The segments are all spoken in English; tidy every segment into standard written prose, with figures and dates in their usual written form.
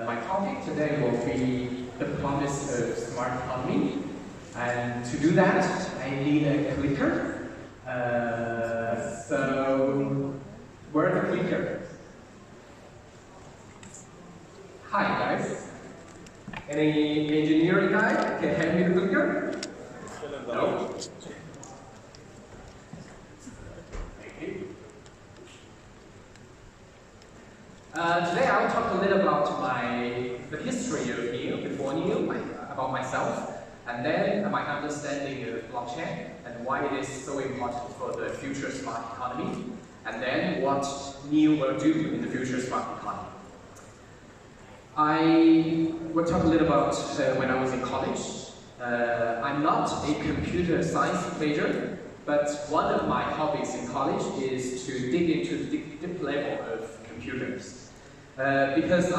My topic today will be the promise of smart economy, and to do that, I need a clicker. So, where's the clicker? Hi guys. Any engineering guy can hand me the clicker? No. Thank you. Today I will talk a little about the history of NEO, before NEO, about myself, and then my understanding of blockchain and why it is so important for the future smart economy, and then what NEO will do in the future smart economy. I will talk a little about when I was in college. I'm not a computer science major, but one of my hobbies in college is to dig into the deep level of computers. Because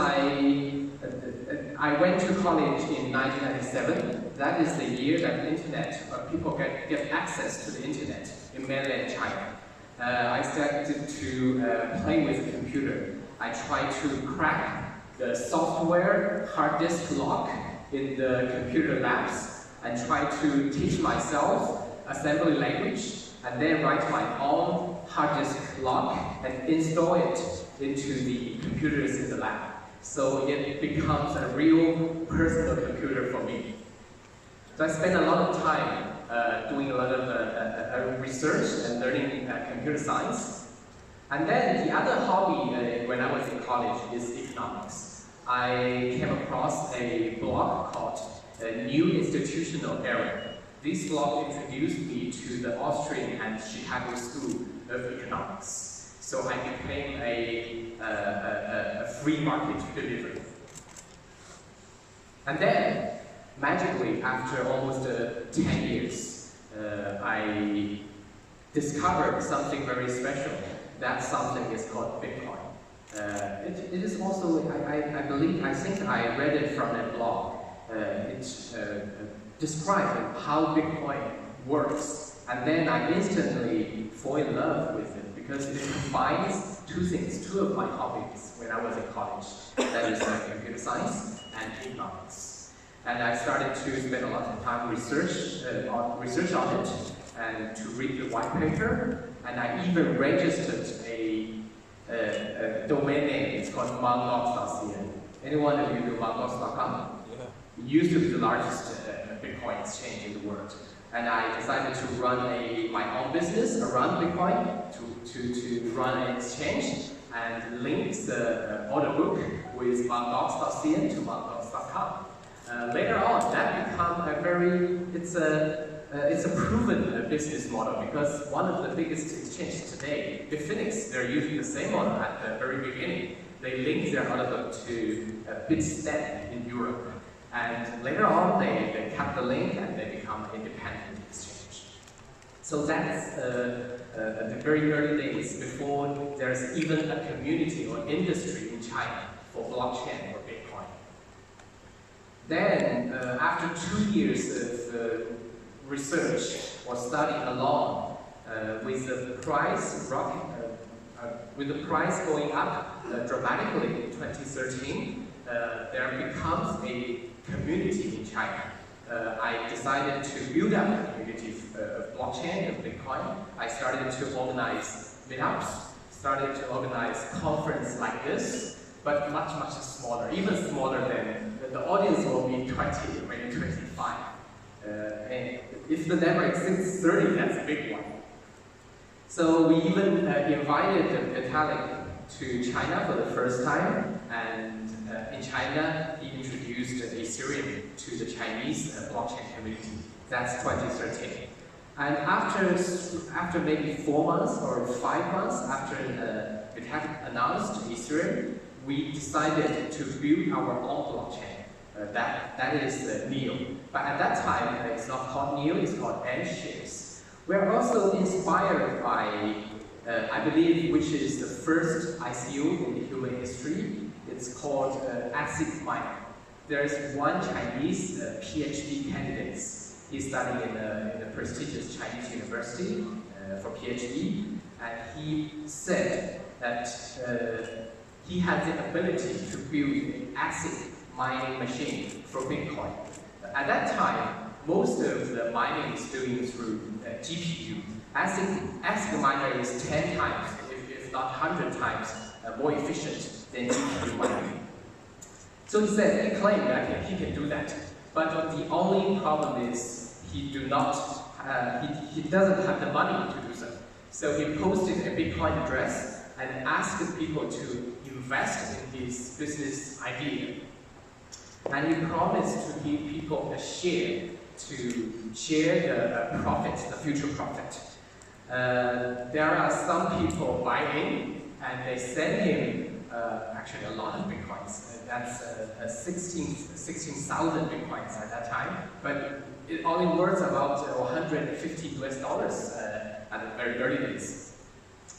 I went to college in 1997. That is the year that the internet, people get access to the internet in mainland China. I started to play with the computer. I tried to crack the software hard disk lock in the computer labs and tried to teach myself assembly language and then write my own hard disk lock and install it into the computers in the lab. So it becomes a real personal computer for me. So I spent a lot of time doing a lot of research and learning computer science. And then the other hobby when I was in college is economics. I came across a blog called New Institutional Era. This blog introduced me to the Austrian and Chicago School of Economics. So I became a free market believer. And then, magically, after almost 10 years, I discovered something very special. That something is called Bitcoin. It is also, I think I read it from a blog. It describes how Bitcoin works. And then I instantly fall in love with it because it combines two things, two of my hobbies when I was in college. That is computer science and economics. And I started to spend a lot of time research on it and to read the white paper. And I even registered a domain name. It's called mongox.cn. Anyone of you know mongox.com? It used to be the largest Bitcoin exchange in the world. And I decided to run my own business around Bitcoin, to run an exchange and link the order book with mongox.cn to mongox.com. Later on, that became it's a proven business model because one of the biggest exchanges today, Bitfinex, they're using the same model at the very beginning. They link their order book to Bitstamp in Europe. And later on, they cut the link and they become an independent exchange. So that's the very early days before there's even a community or industry in China for blockchain or Bitcoin. Then, after 2 years of research or study along, with the price going up dramatically in 2013, there becomes a community in China. I decided to build up a community of blockchain and Bitcoin. I started to organize meetups, started to organize conferences like this, but much, much smaller, even smaller than the audience will be 20, maybe 25. And if the number exceeds 30, that's a big one. So we even invited Vitalik to China for the first time, and in China he introduced Ethereum to the Chinese blockchain community. That's 2013. And after maybe 4 months or 5 months after Vitalik announced Ethereum, we decided to build our own blockchain. That is NEO. But at that time, it's not called NEO, it's called N-Shares. We are also inspired by, I believe, which is the first ICO in the human history. It's called ASIC Miner. There is one Chinese PhD candidate. He's studying in a prestigious Chinese university for PhD, and he said that he has the ability to build an ASIC mining machine for Bitcoin. At that time, most of the mining is doing through GPU. ASIC miner is 10 times, if not 100 times, more efficient than GPU mining. So he said, he claimed that he can do that. But the only problem is he doesn't have the money to do so. So he posted a Bitcoin address and asked people to invest in his business idea. And he promised to give people a share to share the profit, the future profit. There are some people buying, and they send him actually a lot of Bitcoins. That's 16,000 Bitcoins at that time, but it only worth about $150 at the very early days.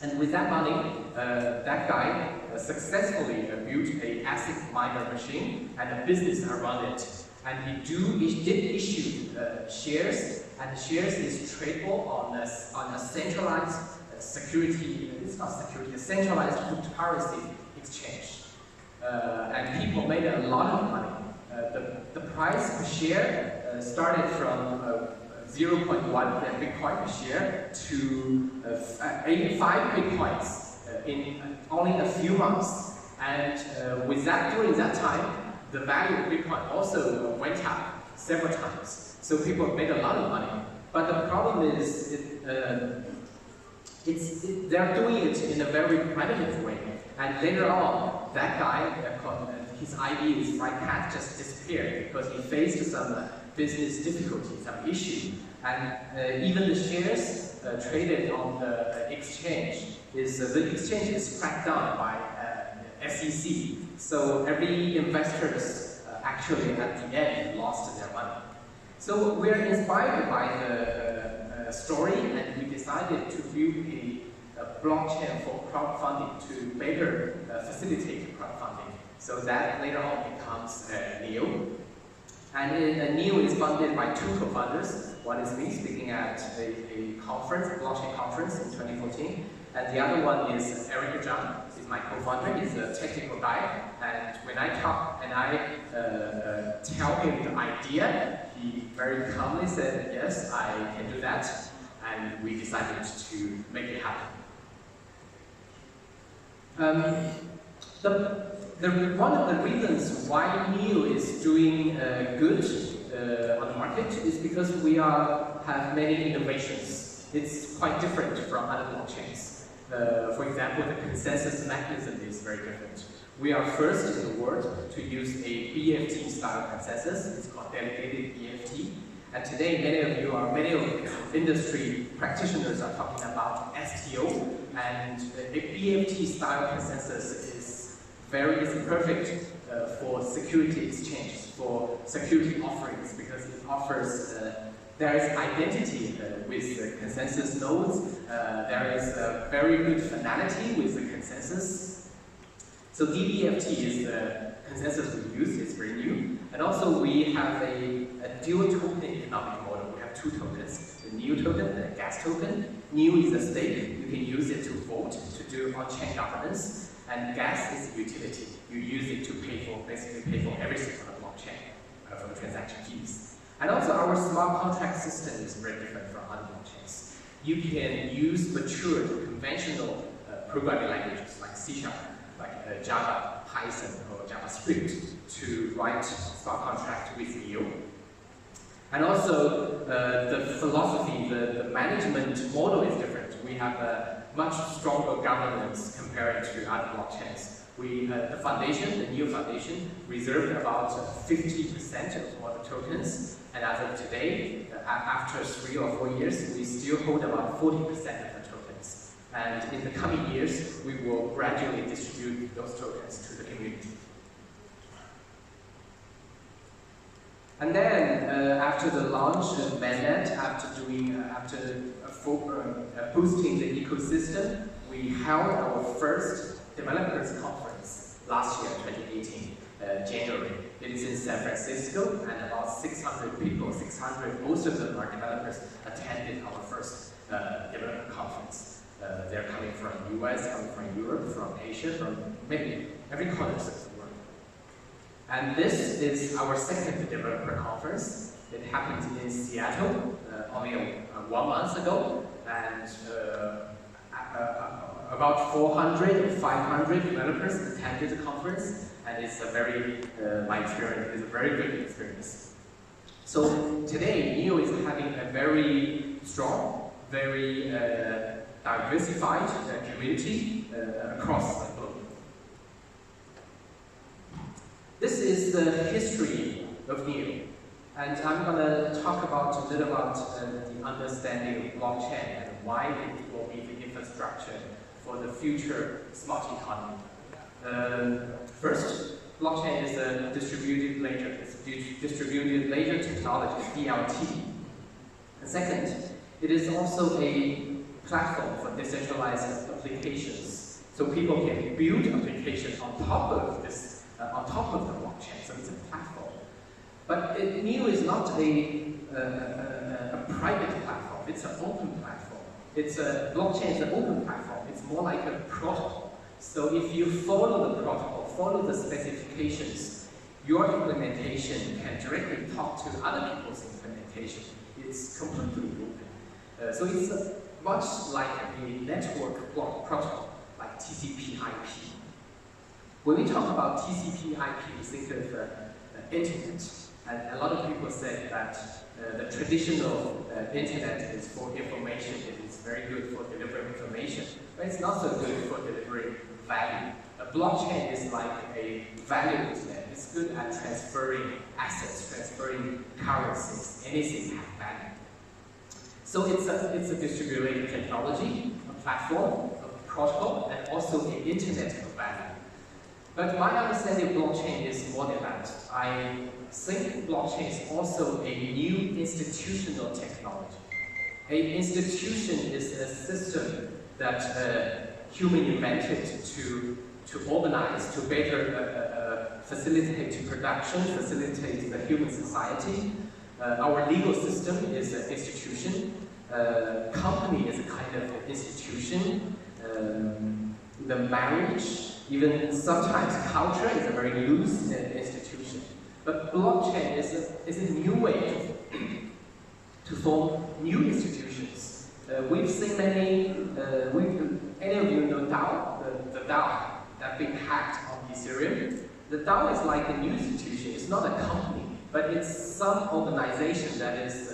And with that money, that guy successfully built a ASIC miner machine and a business around it. And he did issue shares, and the shares is tradable on a centralized security, it's not security, a centralized cryptocurrency exchange. And people made a lot of money. The price per share started from 0.1 Bitcoin per share to 85 Bitcoins in only a few months. And during that time, the value of Bitcoin also went up several times. So people made a lot of money. But the problem is, they're doing it in a very primitive way. And later on, that guy, his ideas, right, cat just disappeared because he faced some business difficulties, some issue. And even the shares traded on the exchange the exchange is cracked down by SEC. So every investors actually at the end lost their money. So we're inspired by the story, and we decided to build a blockchain for crowdfunding to better facilitate crowdfunding. So that later on becomes NEO. And NEO is funded by two co-founders. One is me speaking at a conference, a blockchain conference in 2014. And the other one is Eric Zhang. He's my co-founder. He's a technical guy. And when I talk and I tell him the idea, he very calmly said, yes, I can do that. And we decided to make it happen. One of the reasons why NEO is doing good on the market is because we have many innovations. It's quite different from other blockchains. For example, the consensus mechanism is very different. We are first in the world to use a BFT style consensus. It's called delegated BFT. And today, many of industry practitioners are talking about STO, and a BFT style consensus is perfect for security exchanges, for security offerings, because it offers there is identity with the consensus nodes. There is very good finality with the consensus. So DBFT is the consensus we use. It's very new. And also we have a dual token economic model. We have two tokens, the NEO token and the gas token. NEO is a stake. You can use it to vote, to do on-chain governance. And gas is a utility. You use it to basically pay for everything on the blockchain, for the transaction fees. And also our smart contract system is very different from other blockchains. You can use mature, conventional programming languages like C#, like Java, Python, or JavaScript to write smart contract with NEO. And also the philosophy, the management model is different. We have a much stronger governance compared to other blockchains. The foundation, the NEO Foundation, reserved about 50% of all the tokens. And as of today, after 3 or 4 years, we still hold about 40% of the tokens. And in the coming years, we will gradually distribute those tokens to the community. And then, after the launch of mainnet, after boosting the ecosystem, we held our first developers conference last year, 2018, January. It is in San Francisco, and about 600 people, most of them are developers, attended our first developer conference. They're coming from US, coming from Europe, from Asia, from many every corner of the world. And this is our second developer conference. It happened in Seattle only 1 month ago, and about 400 or 500 developers attended the conference, and it's a very, my experience is a very good experience. So today, NEO is having a very strong, very diversified community across the globe. This is the history of NEO, and I'm going to talk about a little about the understanding of blockchain and why it will be the infrastructure for the future smart economy. First, blockchain is a distributed ledger. It's a distributed ledger technology, DLT. And second, it is also a platform for decentralized applications. So people can build applications on top of this, on top of the blockchain. So it's a platform. But NEO is not a private platform. It's an open platform. Blockchain is an open platform. It's more like a protocol. So if you follow the protocol, follow the specifications, your implementation can directly talk to other people's implementation. It's completely open. So it's much like a network block protocol, like TCP/IP. When we talk about TCP/IP, we think of internet. And a lot of people say that the traditional internet is for information. It is very good for delivering information, but it's not so good for delivering value. A blockchain is like a value internet. It's good at transferring assets, transferring currencies, anything has value. So it's a distributed technology, a platform, a protocol, and also an internet of value. But my understanding of blockchain is more than that. I think blockchain is also a new institutional technology. An institution is a system that human invented to organize, to better facilitate production, facilitate the human society. Our legal system is an institution. Company is a kind of institution. The marriage, even sometimes culture, is a very loose institution. But blockchain is a new way to form new institutions. We've seen many, any of you know DAO, the DAO that been hacked on Ethereum. The DAO is like a new institution. It's not a company, but it's some organization that is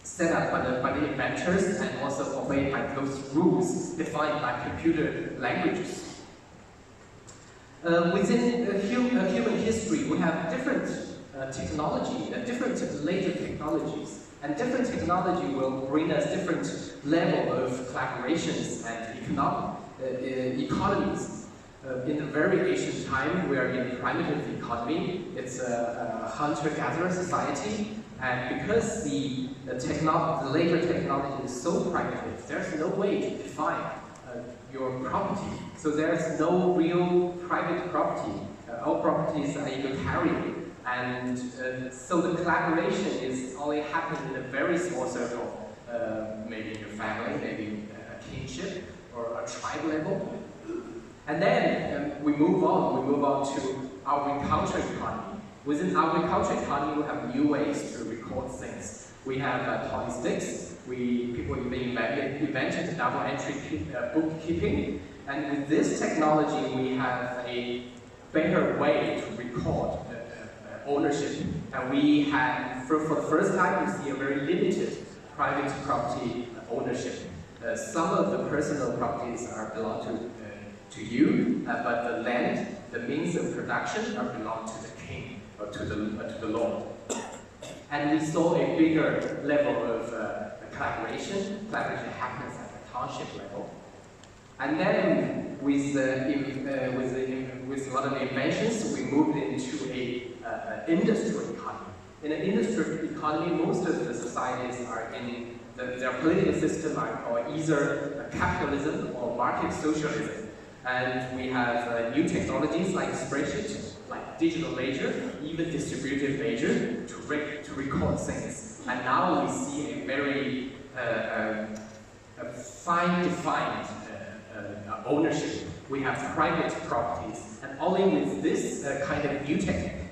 set up by the inventors and also obeyed by those rules defined by computer languages. Within human history, we have different technology, different later technologies, and different technology will bring us different level of collaborations and economies. In the very ancient time, we are in primitive economy. It's a hunter-gatherer society, and because the later technology is so primitive, there's no way to define your property. So there's no real private property. All properties are egalitarian, and so the collaboration is only happening in a very small circle, maybe in your family, maybe a kinship or a tribe level. And then we move on to agriculture economy. Within agriculture economy, we have new ways to record things. We have tally sticks. People invented double entry bookkeeping. And with this technology, we have a better way to record ownership. And we have, for the first time, we see a very limited private property ownership. Some of the personal properties belong to you, but the land, the means of production, belong to the king or to the lord. And we saw a bigger level of collaboration. Collaboration happens at the township level. And then with a lot of inventions, we moved into an industrial economy. In an industrial economy, most of the societies are in their political system are either capitalism or market socialism. And we have new technologies like spreadsheet, like digital ledger, even distributed ledger to record things. And now we see a very fine-defined ownership we have private properties. And only with this kind of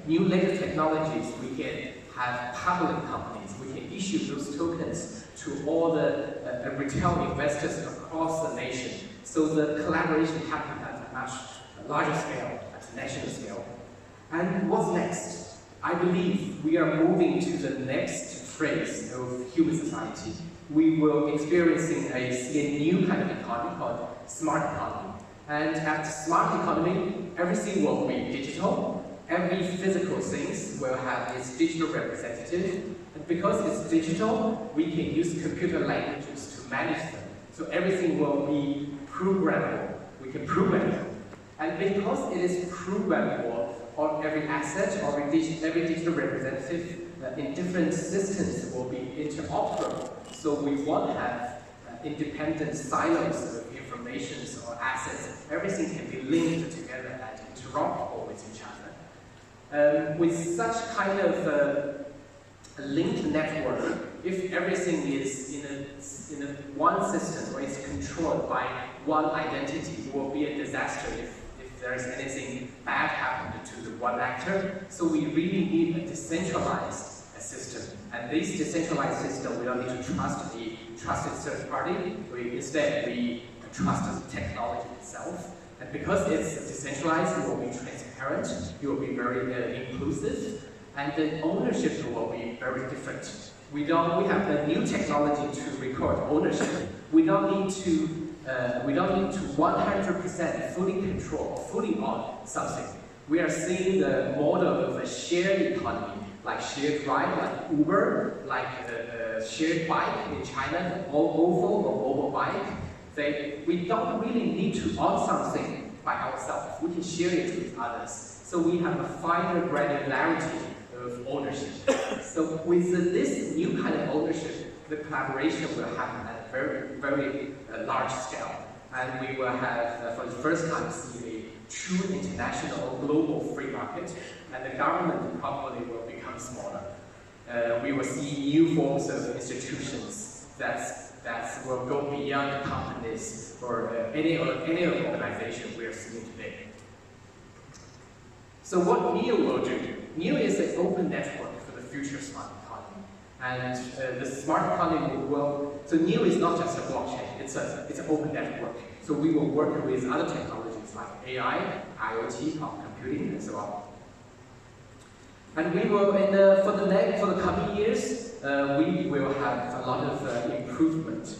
new latest technologies, we can have public companies. We can issue those tokens to all the retail investors across the nation. So the collaboration happens at a much larger scale, at a national scale. And what's next? I believe we are moving to the next phase of human society. We will experiencing a new kind of economy called smart economy. And at smart economy, everything will be digital. Every physical things will have its digital representative. And because it's digital, we can use computer languages to manage them. So everything will be programmable. We can program it. And because it is programmable, or every asset or every digital representative in different systems will be interoperable. So we won't have independent silos of information or assets. Everything can be linked together and interoperable with each other. With such kind of linked network, if everything is in a one system or is controlled by one identity, it will be a disaster if there is anything bad happened to the one actor. So we really need a decentralized system. And this decentralized system, we don't need to trust a trusted third party. Instead, we trust the technology itself. And because it's decentralized, it will be transparent, it will be very inclusive, and the ownership will be very different. We have the new technology to record ownership. We don't need to 100% fully control or fully own something. We are seeing the model of a shared economy, like shared ride, like Uber, like shared bike in China, OVO or mobile bike. We don't really need to own something by ourselves. We can share it with others. So we have a finer granularity of ownership. So with this new kind of ownership, the collaboration will happen at a very, very large scale. And we will have, for the first time, see a true international global free market. And the government probably will become smaller. We will see new forms of institutions that will go beyond companies or any organization we are seeing today. So what NEO will do? NEO is an open network for the future smart economy. And the smart economy so NEO is not just a blockchain, it's an open network. So we will work with other technologies like AI, IoT, cloud computing, and so on. And we will, for the coming years, we will have a lot of improvement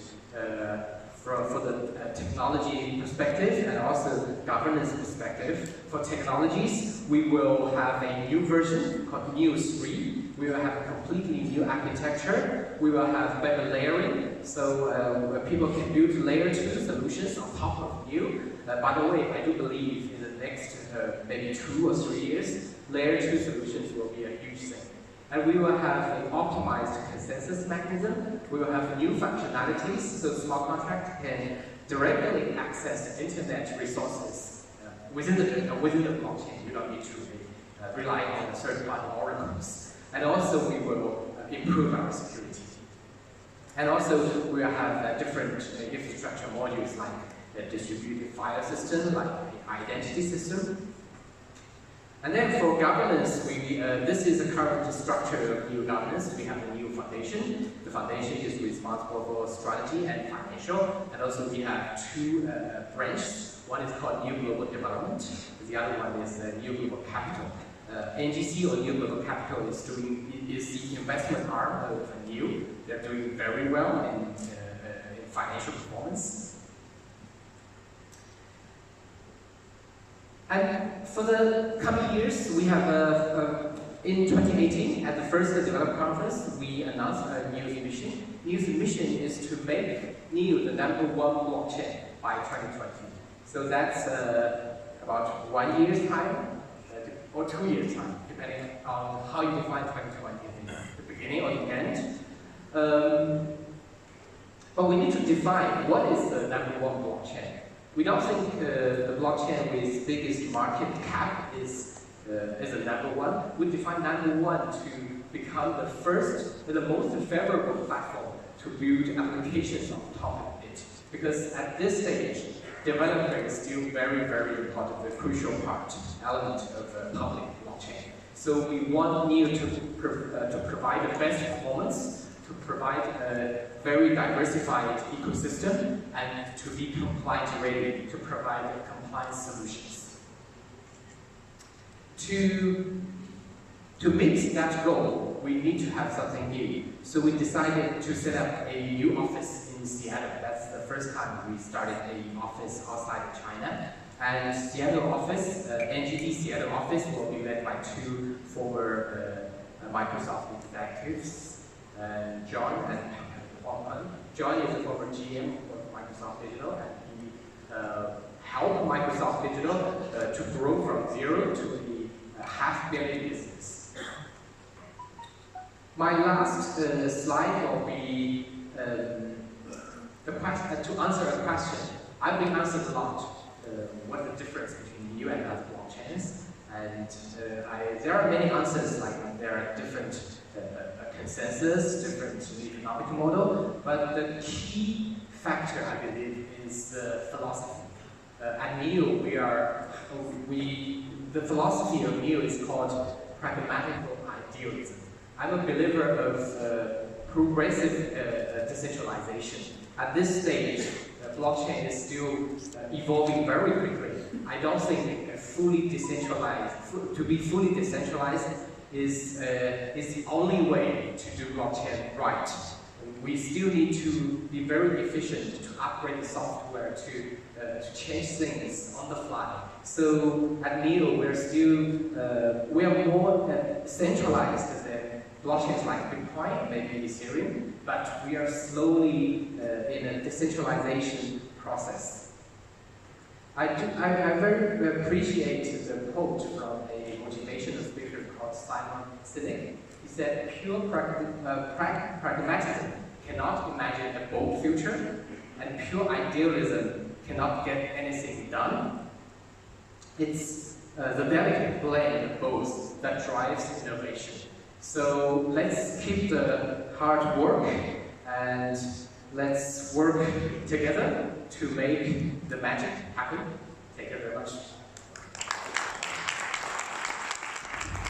for the technology perspective and also governance perspective. For technologies, we will have a new version called NEO 3. We will have a completely new architecture. We will have better layering, so people can build layer 2 solutions on top of NEO. By the way, I do believe in the next maybe 2 or 3 years, layer 2 solutions will be a huge thing. And we will have an optimized consensus mechanism. We will have new functionalities, so smart contract can directly access the internet resources within the blockchain. You don't need to rely on third-party oracles. And also, we will improve our security. And also, we will have different infrastructure modules like a distributed file system, like the identity system. And then for governance, this is the current structure of new governance. We have a new foundation. The foundation is responsible for strategy and financial. And also we have 2 branches. One is called New Global Development. The other one is New Global Capital. NGC or New Global Capital is the investment arm of NEO. They're doing very well in financial performance. And for the coming years, we have, in 2018, at the first developer conference, we announced NEO's mission. NEO's mission is to make NEO the #1 blockchain by 2020. So that's about 1 year's time, or 2 years' time, depending on how you define 2020, the beginning or the end. But we need to define what is the #1 blockchain. We don't think the blockchain with biggest market cap is a #1. We define #1 to become the most favorable platform to build applications on top of it. Because at this stage, developer is still very, very important, the crucial element of public blockchain. So we want NEO to provide the best performance, to provide a very diversified ecosystem, and to be compliance ready, to provide compliance solutions. To meet that goal, we need to have something new. So we decided to set up a new office in Seattle. That's the first time we started an office outside of China. And Seattle office, NGT Seattle office, will be led by two former Microsoft executives, John and Huang. John is a former GM of Microsoft Digital, and he helped Microsoft Digital to grow from zero to a $500 million business. My last slide will be to answer a question. I've been asked a lot. What's the difference between NEO and other blockchains? And there are many answers, like there are different consensus, different economic model, but the key factor, I believe, is philosophy. At NEO, the philosophy of NEO is called pragmatical idealism. I'm a believer of progressive decentralization. At this stage, blockchain is still evolving very quickly. I don't think to be fully decentralized is the only way to do blockchain right. We still need to be very efficient to upgrade the software, to change things on the fly. So at NEO, we are more centralized than blockchains like Bitcoin, maybe Ethereum, but we are slowly in a decentralization process. I very appreciate the quote from a motivational speaker called Simon Sinek. He said, pure pragmatism cannot imagine a bold future, and pure idealism cannot get anything done. It's the delicate blend of both that drives innovation. So let's keep the hard work and let's work together to make the magic happen. Thank you very much.